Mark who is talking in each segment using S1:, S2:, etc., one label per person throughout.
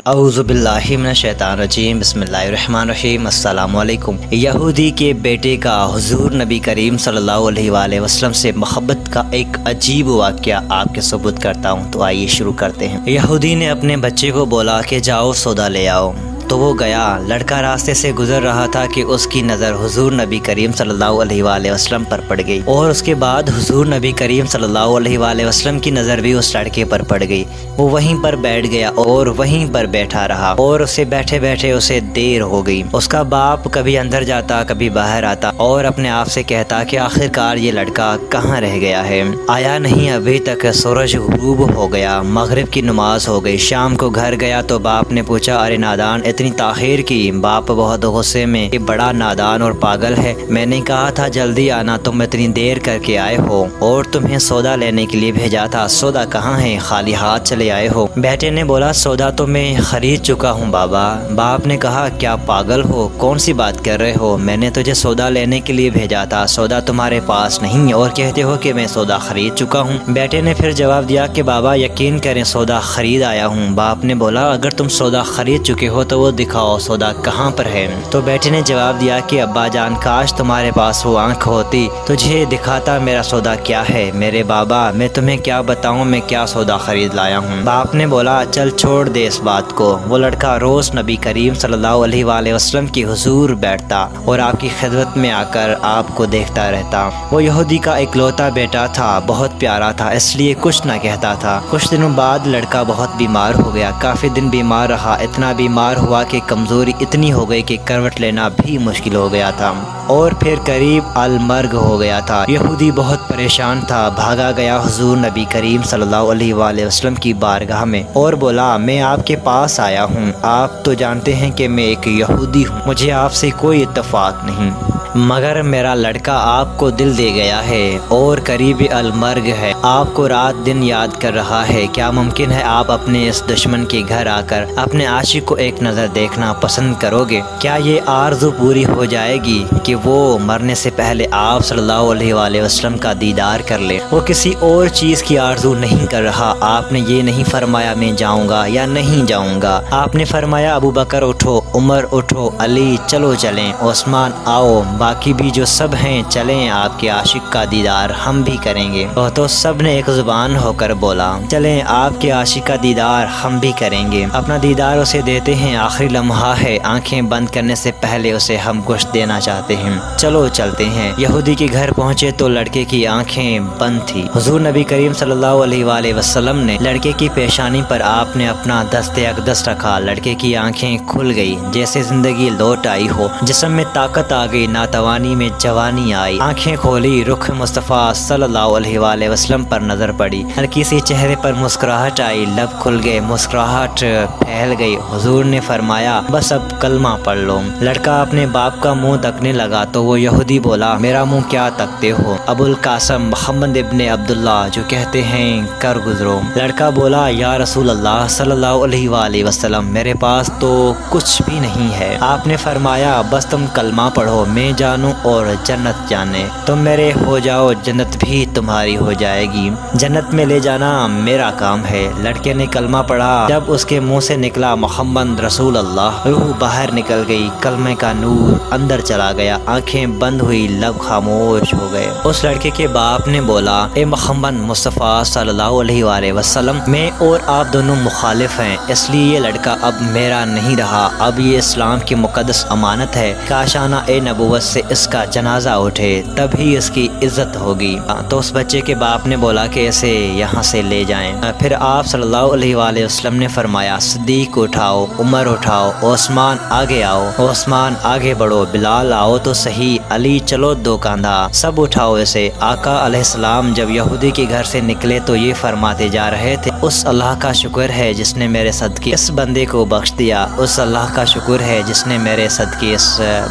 S1: औज़ुबिल्लाहि मिनश्शैतानिर्रजीम बिस्मिल्लाहिर्रहमानिर्रहीम अस्सलामु अलैकुम। यहूदी के बेटे का हुज़ूर नबी करीम सल्लल्लाहु अलैहि वसल्लम से मोहब्बत का एक अजीब वाक़या आपके सुपुर्द करता हूँ। तो आइए शुरू करते हैं। यहूदी ने अपने बच्चे को बोला कि जाओ सौदा ले आओ, तो वो गया। लड़का रास्ते से गुजर रहा था कि उसकी नज़र हुज़ूर नबी करीम सल्लल्लाहु अलैहि वसल्लम पर पड़ गई और उसके बाद हुज़ूर नबी करीम सल्लल्लाहु अलैहि वसल्लम की नज़र भी उस लड़के पर पड़ गई। वो वहीं पर बैठ गया और वहीं पर बैठा रहा और उसे बैठे बैठे उसे देर हो गई। उसका बाप कभी अंदर जाता कभी बाहर आता और अपने आप से कहता कि आखिरकार ये लड़का कहाँ रह गया है, आया नहीं अभी तक। सूरज गुरूब हो गया, मगरिब की नमाज हो गई। शाम को घर गया तो बाप ने पूछा, अरे नादान इतनी ताखिर की। बाप बहुत गुस्से में, ये बड़ा नादान और पागल है, मैंने कहा था जल्दी आना, तुम इतनी देर करके आए हो और तुम्हें सौदा लेने के लिए भेजा था, सौदा कहाँ है, खाली हाथ चले आए हो। बेटे ने बोला सौदा तो मैं खरीद चुका हूँ बाबा। बाप ने कहा क्या पागल हो, कौन सी बात कर रहे हो, मैंने तुझे सौदा लेने के लिए भेजा था, सौदा तुम्हारे पास नहीं और कहते हो कि मैं सौदा खरीद चुका हूँ। बेटे ने फिर जवाब दिया कि बाबा यकीन करें सौदा खरीद आया हूँ। बाप ने बोला अगर तुम सौदा खरीद चुके हो तो वो दिखाओ सौदा कहाँ पर है। तो बेटे ने जवाब दिया कि अब्बा जान काश तुम्हारे पास वो आँख होती, तुझे दिखाता मेरा सौदा क्या है। मेरे बाबा मैं तुम्हें क्या बताऊँ मैं क्या सौदा खरीद लाया हूँ। बाप ने बोला चल छोड़ दे इस बात को। वो लड़का रोज़ नबी करीम सल्लल्लाहु अलैहि वसल्लम की हुजूर बैठता और आपकी खिदमत में आकर आपको देखता रहता। वो यहूदी का इकलौता बेटा था, बहुत प्यारा था, इसलिए कुछ ना कहता था। कुछ दिनों बाद लड़का बहुत बीमार हो गया, काफ़ी दिन बीमार रहा। इतना बीमार हुआ कि कमज़ोरी इतनी हो गई कि करवट लेना भी मुश्किल हो गया था और फिर करीब अलमर्ग हो गया था। यहूदी बहुत परेशान था, भागा गया हुजूर नबी करीम सल्लल्लाहु अलैहि वसल्लम की बारगाह में और बोला मैं आपके पास आया हूँ। आप तो जानते हैं कि मैं एक यहूदी हूँ, मुझे आपसे कोई इत्तेफाक नहीं, मगर मेरा लड़का आपको दिल दे गया है और करीब अलमर्ग है, आपको रात दिन याद कर रहा है। क्या मुमकिन है आप अपने इस दुश्मन के घर आकर अपने आशिक को एक नज़र देखना पसंद करोगे? क्या ये आरज़ू पूरी हो जाएगी कि वो मरने से पहले आप सल्लल्लाहु अलैहि वसल्लम का दीदार कर ले? वो किसी और चीज़ की आरज़ू नहीं कर रहा। आपने ये नहीं फरमाया मैं जाऊँगा या नहीं जाऊँगा, आपने फरमाया अबू बकर उठो, उमर उठो, अली चलो चलें, उस्मान आओ, बाकी भी जो सब हैं चलें, आपके आशिक का दीदार हम भी करेंगे। तो सब ने एक ज़ुबान होकर बोला चलें आपके आशिक का दीदार हम भी करेंगे। अपना दीदार उसे देते हैं, आखिरी लम्हा है, आंखें बंद करने से पहले उसे हम कुछ देना चाहते हैं, चलो चलते हैं। यहूदी के घर पहुँचे तो लड़के की आंखें बंद थी। हुजूर नबी करीम सल्लल्लाहु अलैहि वसल्लम ने लड़के की पेशानी पर आपने अपना दस्ते अक़दस रखा। लड़के की आंखें खुल गई, जैसे जिंदगी लौट आई हो, जिस्म में ताकत आ गई, नातवानी में जवानी आई। आंखें खोली, रुख मुस्तफ़ा सल्लल्लाहु अलैहि वसल्लम पर नज़र पड़ी, हल्की सी चेहरे पर मुस्कुराहट आई, लब खुल गए, मुस्कुराहट फैल गई। हुजूर ने फरमाया बस अब कलमा पढ़ लो। लड़का अपने बाप का मुंह तकने लगा तो वो यहूदी बोला मेरा मुंह क्या तकते हो, अबुल कासम मोहम्मद इब्ने अब्दुल्ला जो कहते हैं कर गुजरो। लड़का बोला या रसूल अल्लाह सल्लल्लाहु अलैहि वसल्लम मेरे पास तो कुछ भी नहीं है। आपने फरमाया बस तुम कलमा पढ़ो, मैं जानूं और जन्नत जाने, तुम मेरे हो जाओ जन्नत भी तुम्हारी हो जाएगी, जन्नत में ले जाना मेरा काम है। लड़के ने कलमा पढ़ा, जब उसके मुंह से निकला मोहम्मद रसूल अल्लाह, रूह बाहर निकल गई, कलमे का नूर अंदर चला गया, आंखें बंद हुई, लब खामोश हो गए। उस लड़के के बाप ने बोला ए मोहम्मद मुस्तफ़ा सल्लल्लाहु अलैहि वसल्लम मैं और आप दोनों मुखालिफ हैं, इसलिए ये लड़का अब मेरा नहीं रहा, अब ये इस्लाम की मुक़द्दस अमानत है, काशाना ए नबूवत से इसका जनाजा उठे तभी इसकी इज्जत होगी। तो उस बच्चे के बाप ने बोला कि इसे यहाँ से ले जाएं। फिर आप सल्लल्लाहु अलैहि वसल्लम ने फरमाया सिद्दीक उठाओ, उमर उठाओ, उस्मान आगे आओ, उस्मान आगे बढ़ो, बिलाल आओ तो सही, अली चलो दो कांधा, सब उठाओ इसे। आका अलैहिस्सलाम जब यहूदी के घर से निकले तो ये फरमाते जा रहे थे उस अल्लाह का शुक्र है जिसने मेरे सदके इस बंदे को बख्श दिया, उस अल्लाह का शुक्र है जिसने मेरे सदके इस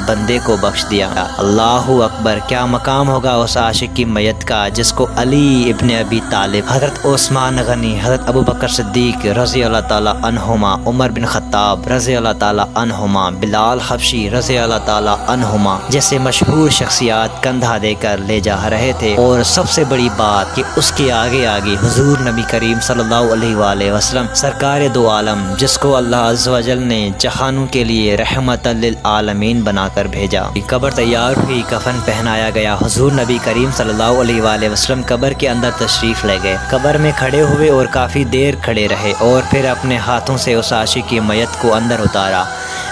S1: बंदे को बख्श दिया। अल्लाहु अकबर, क्या मकाम होगा उस आशिक की मैयत का जिसको अली इब्न अबी तालिब, हज़रत उस्मान गनी, हज़रत अबू बकर सिद्दीक रज़ी अल्लाह ताला अन्हुमा, उमर बिन खत्ताब रज़ी अल्लाह ताला अन्हुमा, बिलाल हबशी रज़ी अल्लाह ताला अन्हुमा जैसे मशहूर शख्सियात कंधा देकर ले जा रहे थे। और सबसे बड़ी बात कि उसके आगे आगे हुजूर नबी करीम सल्लल्लाहु अलैहि वसल्लम सरकार दो आलम, जिसको अल्लाह अज़्ज़ व जल ने जहानों के लिए रहमतल लिल आलमीन बनाकर भेजा। कब्र तैयार हुई, कफन पहनाया गया। हुजूर नबी करीम सल्लल्लाहु अलैहि वसल्लम कब्र के अंदर तशरीफ़ ले गए। कब्र में खड़े हुए और काफ़ी देर खड़े रहे और फिर अपने हाथों से उस आशिक की मैयत को अंदर उतारा।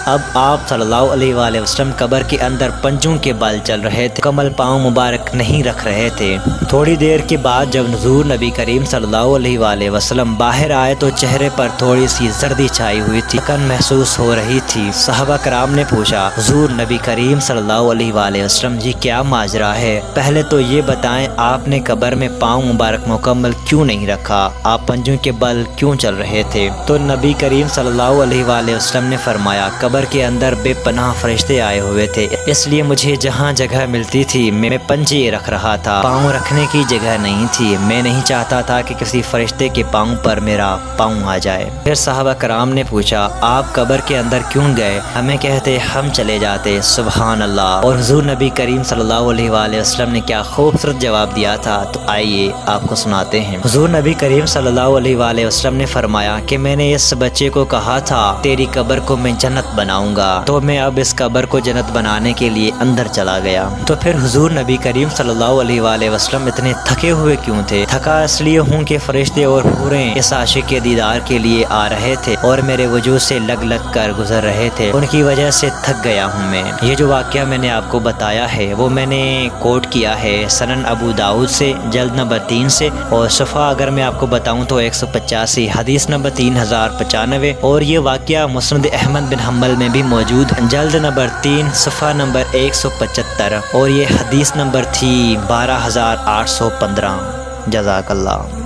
S1: अब आप सल्लल्लाहु अलैहि वसल्लम कब्र के अंदर पंजों के बल चल रहे थे, कमल पाँव मुबारक नहीं रख रहे थे। थोड़ी देर के बाद जब हुजूर नबी करीम सल्लल्लाहु अलैहि वसल्लम बाहर आए तो चेहरे पर थोड़ी सी जर्दी छाई हुई थी, थकन महसूस हो रही थी। सहाबा कराम ने पूछा, हुजूर नबी करीम सल्लल्लाहु अलैहि वसल्लम जी क्या माजरा है? पहले तो ये बताएं, आपने कब्र में पाँव मुबारक मुकम्मल क्यों नहीं रखा? आप पंजों के बल क्यों चल रहे थे? तो नबी करीम सल्लल्लाहु अलैहि वसल्लम ने फरमाया, कब्र के अंदर बेपनाह फरिश्ते आए हुए थे, इसलिए मुझे जहाँ जगह मिलती थी मैं पंजे रख रहा था, पाँव रखने की जगह नहीं थी। मैं नहीं चाहता था कि किसी फरिश्ते के पाँव पर मेरा पाँव आ जाए। फिर सहाबा कराम ने पूछा, आप कब्र के अंदर क्यों गए? हमें कहते हम चले जाते। सुभान अल्लाह। और हुजूर नबी करीम सल्लल्लाहु अलैहि वसल्लम ने क्या खूबसूरत जवाब दिया था, तो आइए आपको सुनाते हैं। हुजूर नबी करीम सल्लल्लाहु अलैहि वसल्लम ने फरमाया कि मैंने इस बच्चे को कहा था तेरी कब्र को मैं जन्नत बनाऊंगा, तो मैं अब इस कब्र को जन्नत बनाने के लिए अंदर चला गया। तो फिर हुजूर नबी करीम सल्लल्लाहु अलैहि वसल्लम इतने थके हुए क्यों थे? थका इसलिए हूँ कि फरिश्ते और हूरें इस आशिक के दीदार के लिए आ रहे थे और मेरे वजूद से लग लग कर गुजर रहे थे, उनकी वजह से थक गया हूँ मैं। ये जो वाक़या मैंने आपको बताया है वो मैंने कोट किया है सनन अबू दाऊद से, जल्द नंबर 3 से, और सफ़ा अगर मैं आपको बताऊँ तो 185, हदीस नंबर 3095। और ये वाक़या मुस्नद अहमद बिन हम्बल में भी मौजूद है, जल्द नंबर 3 सफ़ा नंबर 175, और ये हदीस नंबर थी 12815। जज़ाकल्लाह।